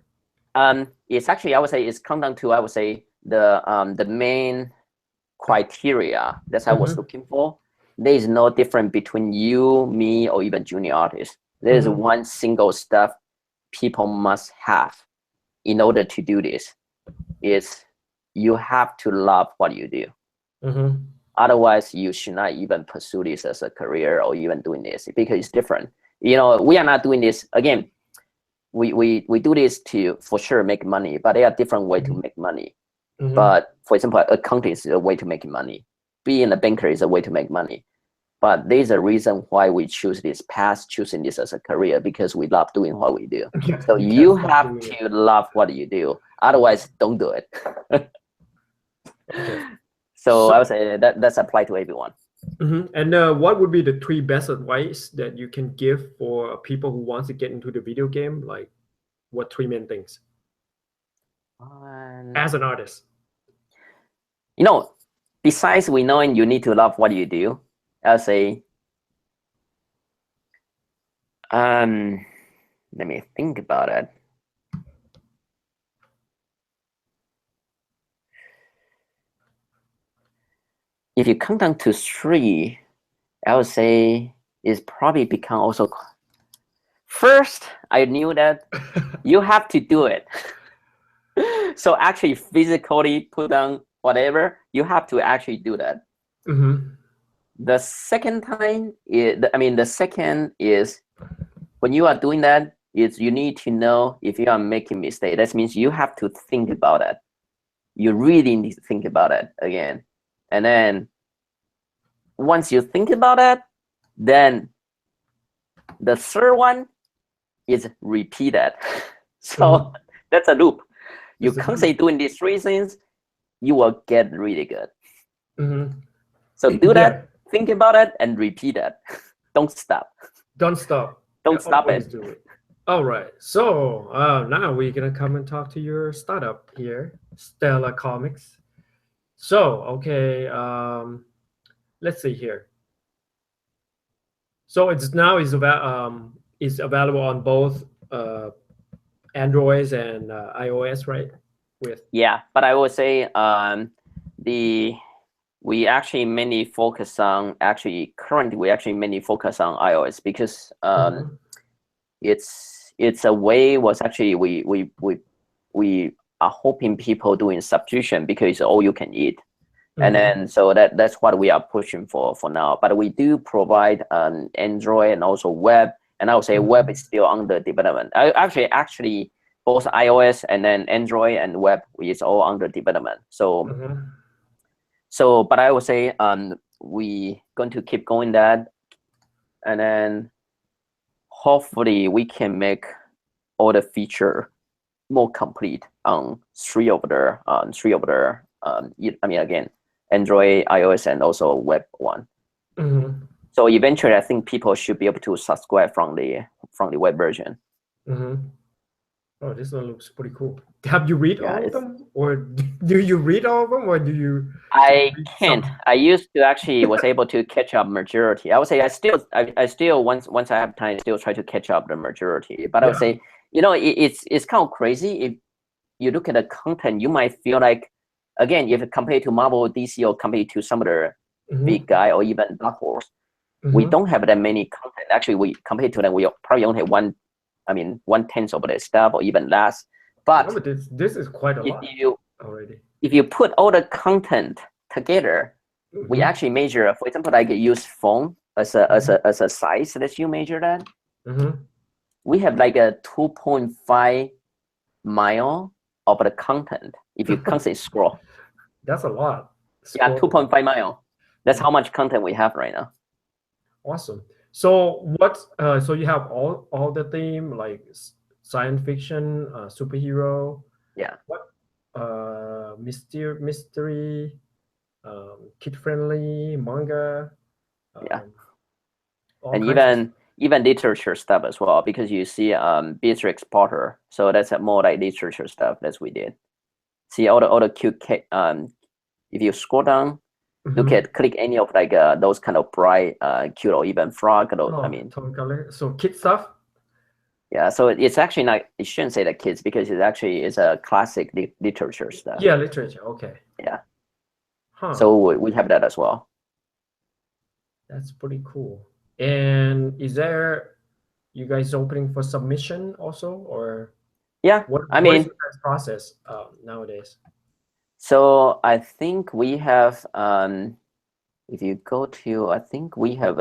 It's actually, I would say it's come down to, I would say, the main criteria that I was looking for. There is no difference between you, me, or even junior artists. There is one single stuff people must have in order to do this. Is you have to love what you do. Otherwise, you should not even pursue this as a career or even doing this, because it's different. We are not doing this again. We do this to for sure make money, but there are different ways to make money. But for example, accounting is a way to make money. Being a banker is a way to make money. But there's a reason why we choose this path, choosing this as a career, because we love doing what we do. So you have to love what you do. Otherwise, don't do it. So I would say that's applied to everyone. And what would be the 3 best advice that you can give for people who want to get into the video game? Like, what 3 main things as an artist? You know, besides we knowing you need to love what you do, I'll say, let me think about it. If you come down to 3, I would say it's probably become also. First, I knew that you have to do it. So actually physically put down whatever, you have to actually do that. The second time the second is when you are doing that, is you need to know if you are making mistake. That means you have to think about it. You really need to think about it again. And then once you think about it, then the third one is repeat it. So that's a loop. You constantly doing these 3 things, you will get really good. So do that, think about it, and repeat it. Don't stop. Don't stop. Don't stop Always it. do it. All right. So now we're gonna come and talk to your startup here, Stella Comics. So okay, let's see here. So it's available on both Androids and iOS, right? Yeah, but I would say we actually mainly focus on currently we actually mainly focus on iOS because it's a way was actually we are hoping people doing subscription because it's all you can eat. And then so that's what we are pushing for now. But we do provide Android and also web, and I would say web is still under development. Actually both iOS and then Android and web is all under development. So but I would say we going to keep going that, and then hopefully we can make all the feature more complete on 3 of the again, Android, iOS, and also web one. So eventually I think people should be able to subscribe from the web version. Oh, this one looks pretty cool. Have you read all of them, or do you read all of them, or do you? I can't. I used to actually was able to catch up majority. I would say I still once I have time, still try to catch up the majority. But I would say, it's kind of crazy. If you look at the content, you might feel like, again, if compared to Marvel, DC, or compared to some other big guy or even Dark Horse, we don't have that many content. Actually, we compared to them, we probably only have 1/10 of their stuff or even less. But this is quite a lot already. If you put all the content together, we actually measure, for example, like use phone as a size that you measure that. We have like a 2.5 mile of the content if you constantly scroll. That's a lot. Yeah, 2.5 mile. That's how much content we have right now. Awesome. So so you have all the theme, like science fiction, superhero. Yeah. What mystery, kid friendly, manga. And even literature stuff as well, because you see Beatrix Potter. So that's more like literature stuff that we did. See all the cute if you scroll down, click any of like those kind of bright, cute, or even frog. Tone color. So kid stuff. Yeah, so it's actually not. You shouldn't say that kids, because it actually is a classic literature stuff. Yeah, literature. Okay. Yeah. So we have that as well. That's pretty cool. And is you guys opening for submission also, or? Yeah, what is the process nowadays? So I think we have, if you go to, I think we have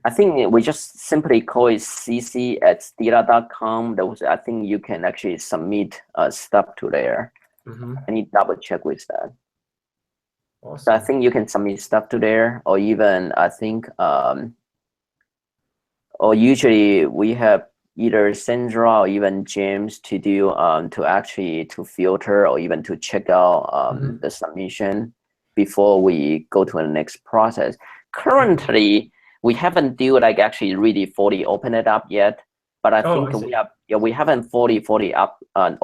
I think we just simply call it cc@stila.com. I think you can actually submit stuff to there. I need to double check with that. Awesome. So I think you can submit stuff to there, or even I think, or usually we have either Sandra or even James to do to filter or even to check out the submission before we go to the next process. Currently, we haven't do like actually really fully open it up yet, but I think we haven't fully up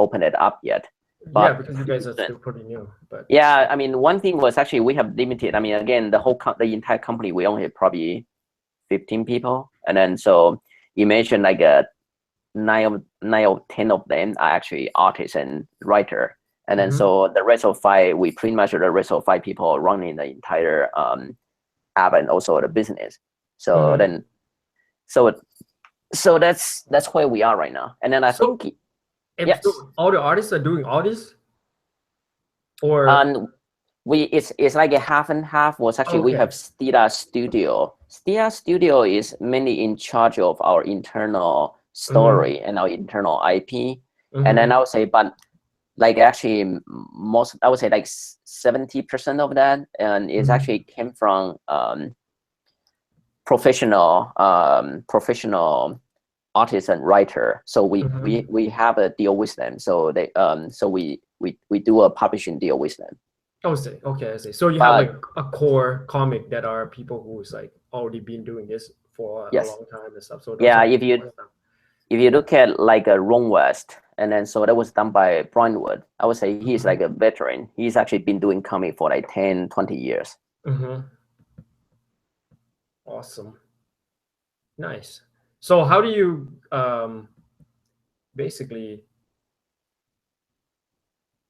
open it up yet. But because you guys are still pretty new. But yeah, I mean, one thing was actually we have limited. I mean, again, the entire company, we only have probably 15 people, and then so imagine like nine or 10 of them are actually artists and writer, and then so the rest of 5, we pretty much the rest of 5 people running the entire app and also the business. So then, so that's where we are right now. And then I think yes, so all the artists are doing all this, or it's like a half and half. Was actually we have Stila Studio. Stila Studio is mainly in charge of our internal story and our internal IP. And then I would say, but like actually most, I would say like 70% of that and is actually came from professional artist and writer. So we have a deal with them. So they so we do a publishing deal with them. I see. So you have like a core comic that are people who's like already been doing this for a long time and stuff. So yeah, if you look at like a Ron West, and then so that was done by Brian Wood, I would say he's like a veteran. He's actually been doing comic for like 10, 20 years. Awesome. Nice. So how do you basically,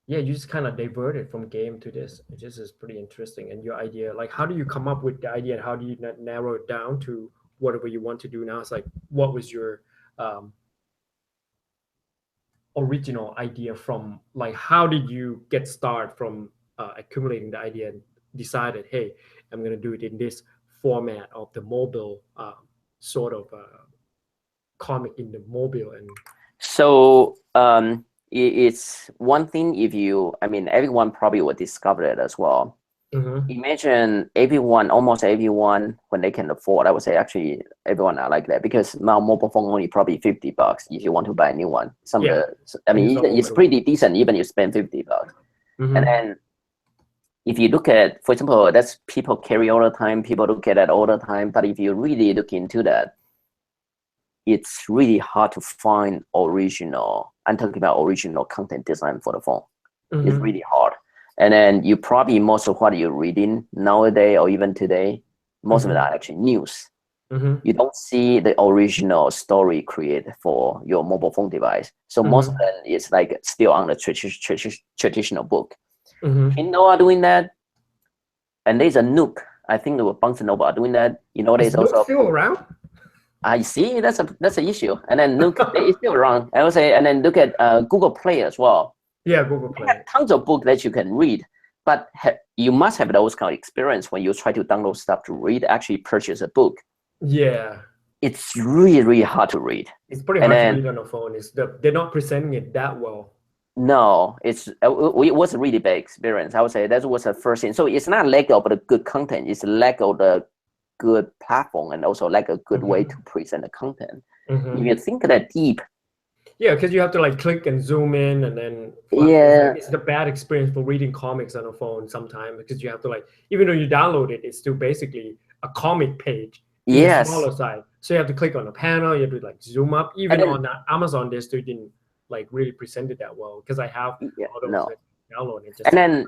you just kind of diverted from game to this. It just is pretty interesting. And your idea, like, how do you come up with the idea and how do you narrow it down to whatever you want to do now? It's like, what was your original idea from, like, how did you get started from accumulating the idea and decided, hey, I'm going to do it in this format of the mobile sort of comic in the mobile? And so it's one thing if you, I mean, everyone probably will discover it as well. Imagine almost everyone, when they can afford, I would say actually everyone are like that, because now mobile phone only probably $50 if you want to buy a new one. I mean, it's pretty decent even you spend $50. And then if you look at, for example, that's people carry all the time, people look at that all the time, but if you really look into that, it's really hard to find original, I'm talking about original content design for the phone. It's really hard. And then you probably, most of what you're reading nowadays or even today, most of it are actually news. You don't see the original story created for your mobile phone device. So most of them is like still on the traditional book. Kindle are doing that. And there's a Nook. I think the Barnes & Noble are doing that. You know, there's also still around. I see, that's an issue. And then Nook is still around. I would say, and then look at Google Play as well. Yeah, Google Play. They have tons of books that you can read, but you must have those kind of experience when you try to download stuff to read, actually purchase a book. Yeah. It's really, really hard to read. It's pretty hard to read on a phone. They're not presenting it that well. No, it was a really bad experience. I would say that was the first thing. So it's not lack of the good content, it's lack of the good platform and also like a good way to present the content. If you think that deep. Yeah, because you have to like click and zoom in, and then it's the bad experience for reading comics on a phone sometimes, because you have to like, even though you download it, it's still basically a comic page in the smaller side. So you have to click on a panel, you have to like zoom up. Even on Amazon, they still didn't like really present it that well, because I have downloaded. And then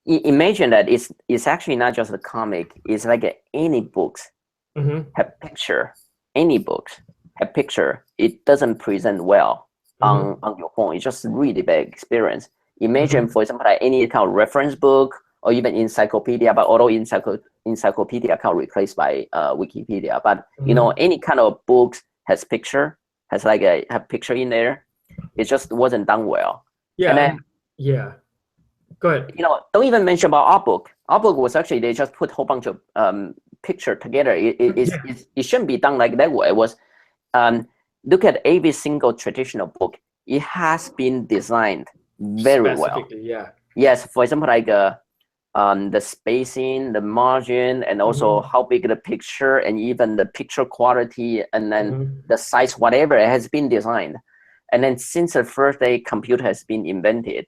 imagine that it's actually not just a comic, it's like any books have picture, any books have picture, it doesn't present well on your phone. It's just really bad experience. Imagine, for example, like any kind of reference book or even encyclopedia, but although encyclopedia can't replaced by Wikipedia, but you know, any kind of books has picture, has like have picture in there, it just wasn't done well. Yeah. And then, go ahead. You know, don't even mention about our book. Our book was actually, they just put a whole bunch of picture together. It shouldn't be done like that way. It was, look at every single traditional book. It has been designed very well. Yes, for example, like the spacing, the margin, and also how big the picture, and even the picture quality, and then the size, whatever, it has been designed. And then since the first day computer has been invented,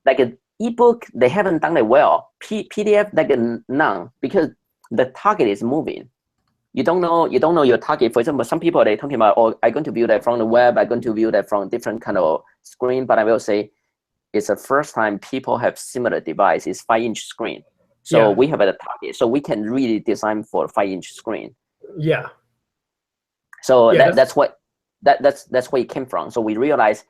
like ebook, they haven't done it well. PDF, like none, because the target is moving. You don't know your target. For example, some people, they're talking about, oh, I'm going to view that from the web, I'm going to view that from different kind of screen, but I will say it's the first time people have similar device. It's 5-inch screen. So we have a target. So we can really design for a 5-inch screen. Yeah. So that's where it came from. So we realized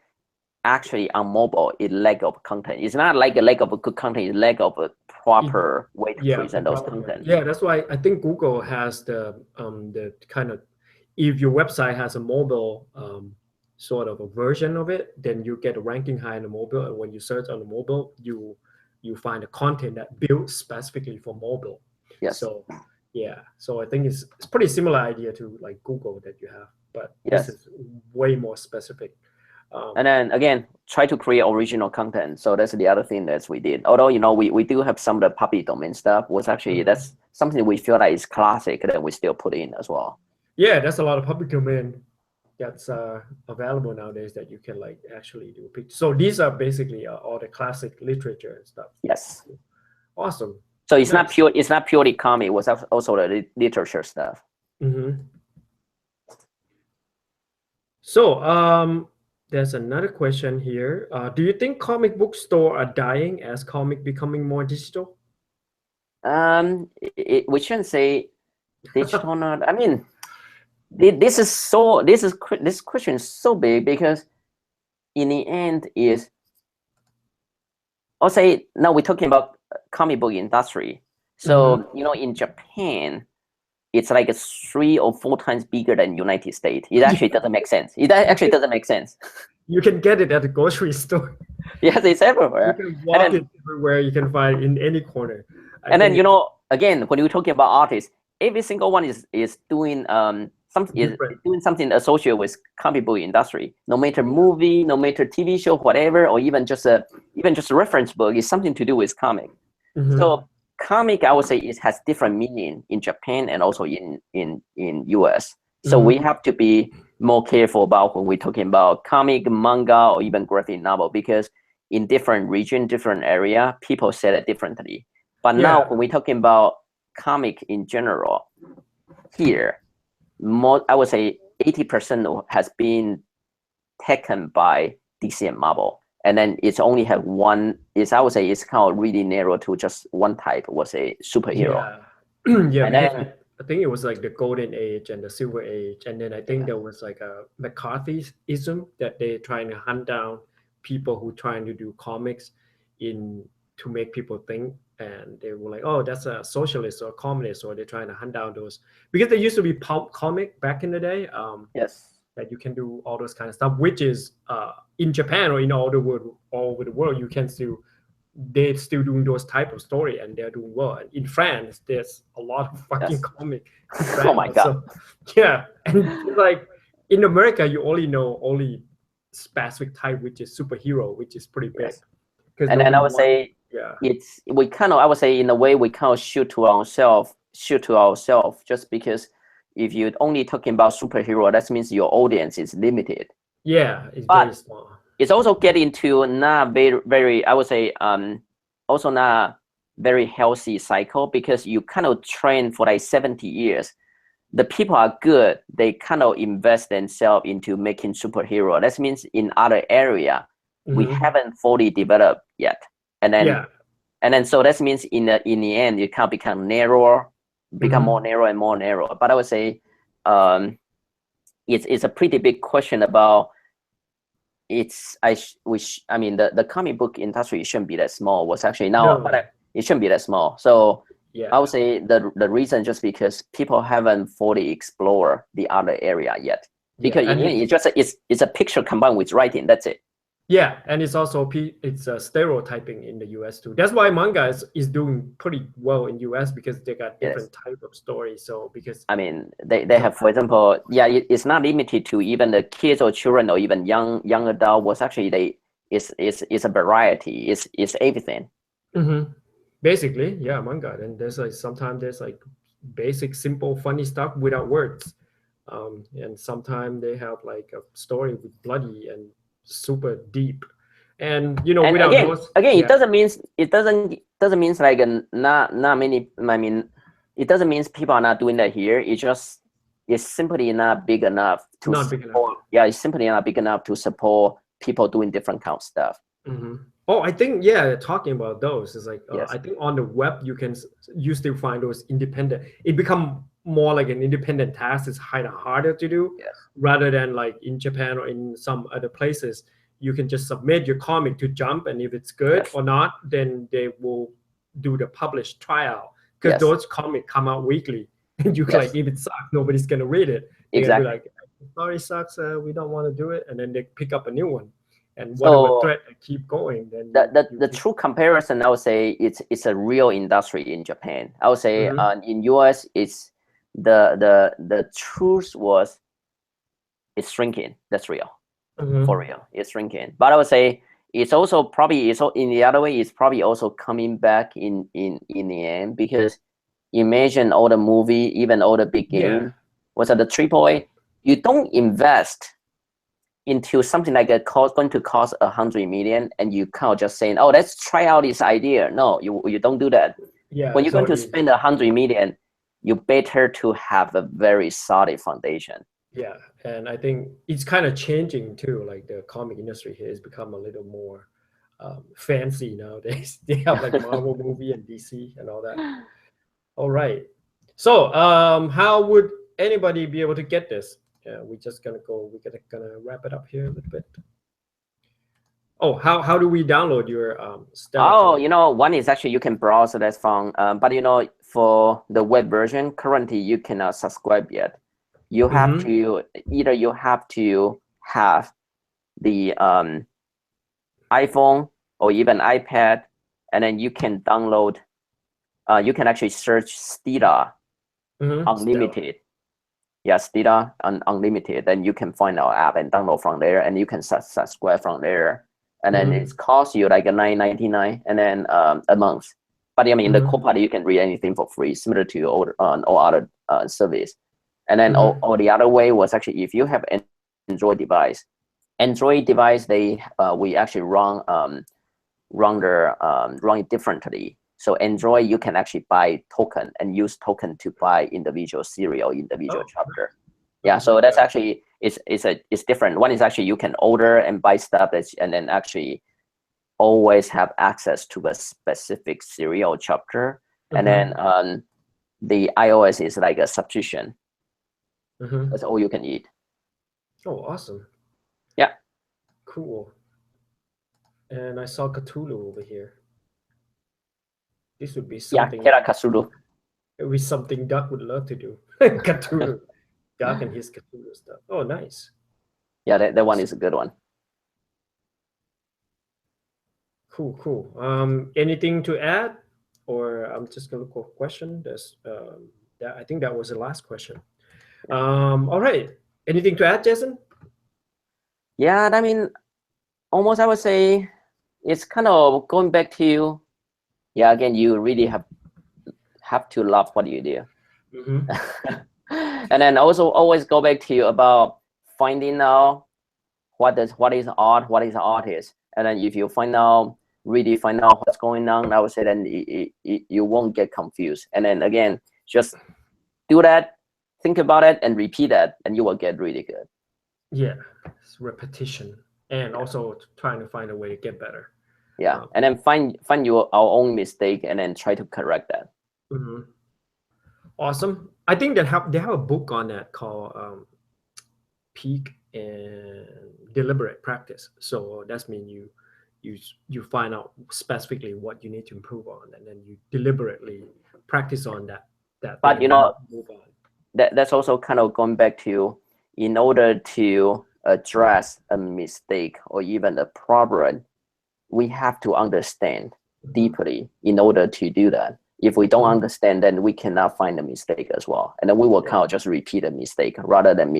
actually on mobile, it's lack of content. It's not like a lack of a good content, it's lack of a proper way to present those content. Yeah, that's why I think Google has the kind of, if your website has a mobile sort of a version of it, then you get a ranking high on the mobile. And when you search on the mobile, you find the content that built specifically for mobile. Yes. So yeah, so I think it's pretty similar idea to like Google that you have, but this is way more specific. And then again, try to create original content. So that's the other thing that we did. Although, you know, we do have some of the public domain stuff, was actually that's something we feel like is classic that we still put in as well. Yeah, that's a lot of public domain that's available nowadays that you can like actually do a picture. So these are basically all the classic literature and stuff. Yes. Awesome. So it's not purely comic. It was also the literature stuff. So there's another question here. Do you think comic book store are dying as comic becoming more digital? We shouldn't say digital. Not. I mean, this question is so big because in the end is, I'll say now we're talking about comic book industry. So you know, in Japan, it's like 3 or 4 times bigger than United States. It actually doesn't make sense. It actually doesn't make sense. You can get it at the grocery store. Yes, it's everywhere. You can walk it everywhere. You can find in any corner. And then, you know, again, when you're talking about artists, every single one is doing something associated with comic book industry. No matter movie, no matter TV show, whatever, or even just a reference book is something to do with comic. So comic, I would say, it has different meaning in Japan and also in US. So we have to be more careful about when we're talking about comic, manga, or even graphic novel, because in different region, different area, people say it differently. But now when we're talking about comic in general, here, I would say 80% has been taken by DC and Marvel. And then it's only have one, I would say it's kind of really narrow to just one type, was a superhero. Yeah, and then, I think it was like the golden age and the silver age. And then I think there was like a McCarthyism that they're trying to hunt down people who trying to do comics to make people think. And they were like, oh, that's a socialist or a communist, or they're trying to hunt down those, because there used to be pulp comic back in the day. That you can do all those kind of stuff, which is in Japan or in all over the world, they're still doing those type of story and they're doing well. And in France, there's a lot of fucking comic. Oh my God. So, yeah, and like in America, you only specific type, which is superhero, which is pretty big. And then I would say, I would say in a way we kind of shoot to ourselves just because if you're only talking about superhero, that means your audience is limited. Yeah, it's very small. It's also getting to not very, I would say, also not very healthy cycle, because you kind of train for like 70 years. The people are good. They kind of invest themselves into making superhero. That means in other area, we haven't fully developed yet. And then so that means in the end, it kind of become narrower, more narrow and more narrow. But I would say it's a pretty big question about I mean the comic book industry shouldn't be that small. Was actually now, but it shouldn't be that small. So I would say the reason just because people haven't fully explored the other area yet. Because it's a picture combined with writing. That's it. Yeah, and it's also stereotyping in the US too. That's why manga is doing pretty well in US, because they got different type of stories. So because I mean they have, for example, it's not limited to even the kids or children or even young adult. Was actually it's a variety. It's everything. Basically, yeah, manga. And there's like sometimes there's like basic, simple, funny stuff without words, and sometimes they have like a story with bloody and super deep, And you know, And without again, those, it doesn't mean like not many. I mean, it doesn't mean people are not doing that here. It's simply not big enough to not support. big enough. Yeah, it's simply not big enough to support people doing different kind of stuff. Oh, I think, yeah, talking about those is like, Yes. I think on the web you still find those independent. It become more like an independent task. It's kind of harder to do, Yes. rather than like in Japan or in some other places. You can just submit your comic to Jump, and if it's good or not, then they will do the published trial, because those comics come out weekly. And you like, if it sucks, nobody's gonna read it. They're gonna be like, sorry, sucks. We don't want to do it, and then they pick up a new one. And whatever thread they keep going, then the true comparison, I would say it's a real industry in Japan. I would say in US, it's the truth was it's shrinking. That's real, for real. It's shrinking. But I would say it's also probably in the other way. It's probably also coming back in the end, because imagine all the movie, even all the big game was at the AAA. You don't invest into something like going to cost 100 million, and you can't just saying, oh, let's try out this idea. No, you don't do that. When you're going to spend 100 million, you better to have a very solid foundation. Yeah, and I think it's kind of changing too. Like the comic industry here has become a little more fancy nowadays. They have like Marvel movie and DC and all that. All right. So how would anybody be able to get this? We're just gonna wrap it up here a little bit. Oh, how do we download your you know, one is actually you can browse that from, but you know, for the web version, currently you cannot subscribe yet. You have to either you have to have the iPhone or even iPad, and then you can download. You can actually search Stila Unlimited. Yeah, Stila Unlimited. Then you can find our app and download from there, and you can subscribe from there. And then it costs you like $9.99 and then a month. But I mean, the cool part, you can read anything for free, similar to all other service. And then or the other way was actually if you have an Android device, we actually run it differently. So Android, you can actually buy token and use token to buy individual serial, individual chapter. Yeah, so that's actually it's different. One is actually you can order and buy stuff and then actually always have access to a specific serial chapter. And then the iOS is like a subscription. That's all you can eat. Oh, awesome. Yeah. Cool. And I saw Cthulhu over here. This would be something. Yeah, Cthulhu. It would be something Doug would love to do. Cthulhu. Doug and his Cthulhu stuff. Oh, nice. Yeah, that one is a good one. Cool. Anything to add? Or I'm just gonna look for a question. I think that was the last question. All right. Anything to add, Jason? Yeah, I mean, almost I would say it's kind of going back to, again, you really have to love what you do. And then also always go back to about finding out what is art, what is an artist. And then if you really find out what's going on, I would say then you won't get confused. And then again, just do that, think about it, and repeat that, and you will get really good. Yeah, it's repetition, and also trying to find a way to get better. Yeah, and then find our own mistake, and then try to correct that. Awesome. I think they have a book on that called Peak and Deliberate Practice. So that's mean you find out specifically what you need to improve on, and then you deliberately practice on that. But you know, that's also kind of going back to, in order to address a mistake or even a problem, we have to understand deeply in order to do that. If we don't understand, then we cannot find a mistake as well, and then we will kind of just repeat a mistake rather than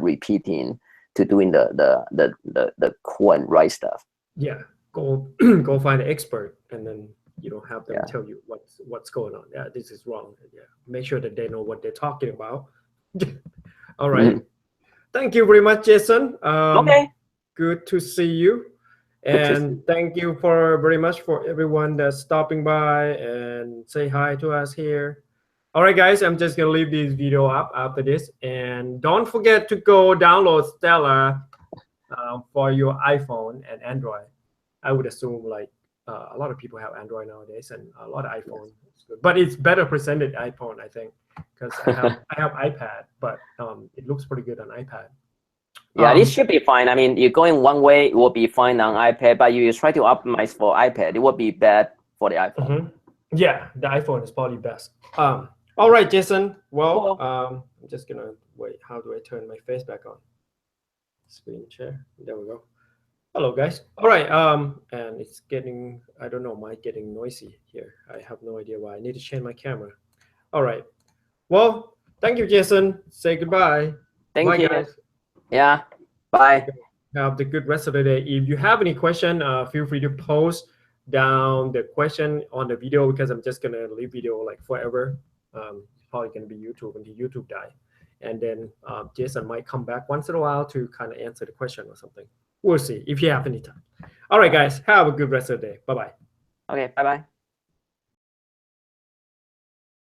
repeating to doing the core and right stuff. Yeah, go find an expert, and then have them tell you what's going on. Yeah, this is wrong. Yeah, make sure that they know what they're talking about. All right. Thank you very much, Jason. Okay. Good to see you. And thank you very much for everyone that's stopping by and say hi to us here. All right, guys, I'm just gonna leave this video up after this, and don't forget to go download Stella for your iPhone and Android. I would assume like a lot of people have Android nowadays, and a lot of iPhone. Is good. But it's better presented iPhone, I think, because I have iPad, but it looks pretty good on iPad. Yeah, this should be fine. I mean, you're going one way, it will be fine on iPad, but you try to optimize for iPad, it will be bad for the iPhone. Yeah, the iPhone is probably best. All right, Jason. Well, Cool. I'm just gonna wait. How do I turn my face back on? Screen share. There we go. Hello, guys. All right. And it's getting, I don't know, might getting noisy here. I have no idea why. I need to change my camera. All right. Well, thank you, Jason. Say goodbye. Thank you. Guys. Yeah. Bye. Have the good rest of the day. If you have any question, feel free to post down the question on the video, because I'm just gonna leave video like forever. It's probably gonna be YouTube until YouTube die, and then Jason might come back once in a while to kind of answer the question or something. We'll see if you have any time. All right, guys. Have a good rest of the day. Bye bye. Okay. Bye bye.